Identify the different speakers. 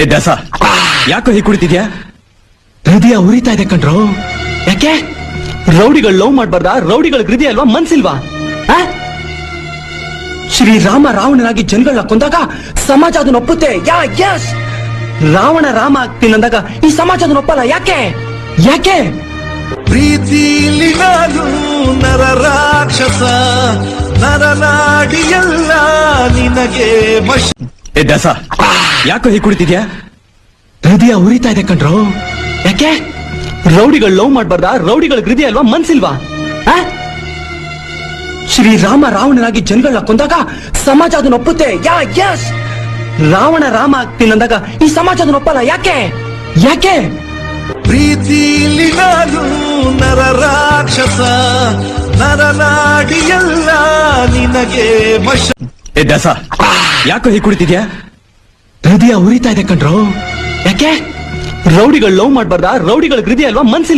Speaker 1: ಏ ದಾಸ, ಯಾಕೋ ಹೀಗೆ ಕುಡಿತಿದ್ಯಾ? ಹೃದಯ ಉರಿತಾ ಇದೆ ಕಣ್ರೋ. ಯಾಕೆ? ರೌಡಿಗಳು ಲವ್ ಮಾಡ್ಬಾರ್ದ? ರೌಡಿಗಳ ಹೃದಯ ಅಲ್ವಾ, ಮನ್ಸಿಲ್ವಾ? ಶ್ರೀರಾಮ ರಾವಣನಾಗಿ ಜನಗಳನ್ನ ಕೊಂದಾಗ ಸಮಾಜ ಅದನ್ನ ಒಪ್ಪುತ್ತೆ. ಯಸ್, ರಾವಣ ರಾಮ ಆಗ್ತೀನಂದಾಗ ಈ ಸಮಾಜ ಅದನ್ನ ಒಪ್ಪಲ್ಲ. ಯಾಕೆ? ಯಾಕೆ?
Speaker 2: ಪ್ರೀತಿಲಿ ನಾನು ನರ ರಾಕ್ಷಸ, ನರನಾಡಿಯಲ್ಲ ನಿನಗೆ ವಶ.
Speaker 1: ಏ ದಾಸ, ಯಾಕೋ ಹೀಗೆ ಕುಡಿತಿದ್ಯಾ? ಹೃದಯ ಉರಿತಾ ಇದೆ ಕಣ್ರೋ. ಯಾಕೆ? ರೌಡಿಗಳು ಲವ್ ಮಾಡ್ಬಾರ್ದ? ರೌಡಿಗಳ ಹೃದಯ ಅಲ್ವಾ, ಮನ್ಸಿಲ್ವಾ? ಶ್ರೀರಾಮ ರಾವಣನಾಗಿ ಜನಗಳನ್ನ ಕೊಂದಾಗ ಸಮಾಜ ಅದನ್ನ ಒಪ್ಪುತ್ತೆ. ಯಸ್, ರಾವಣ ರಾಮ ಆಗ್ತೀನಂದಾಗ ಈ ಸಮಾಜ ಅದನ್ನ ಒಪ್ಪಲ್ಲ. ಯಾಕೆ? ಯಾಕೆ?
Speaker 2: ಪ್ರೀತಿಲಿ ನಾನು ನರ ರಾಕ್ಷಸ, ನರನಾಡಿಯಲ್ಲ ನಿನಗೆ ವಶ.
Speaker 1: ಏ ದಾಸ, ಯಾಕೋ ಹೀಗೆ ಕುಡಿತಿದ್ಯಾ? ಹೃದಯ ಉರಿತಾ ಇದೆ ಕಣ್ರೋ. ಯಾಕೆ? ರೌಡಿಗಳು ಲವ್ ಮಾಡ್ಬಾರ್ದ? ರೌಡಿಗಳ ಹೃದಯ ಅಲ್ವಾ, ಮನ್ಸಿಲ್ವಾ?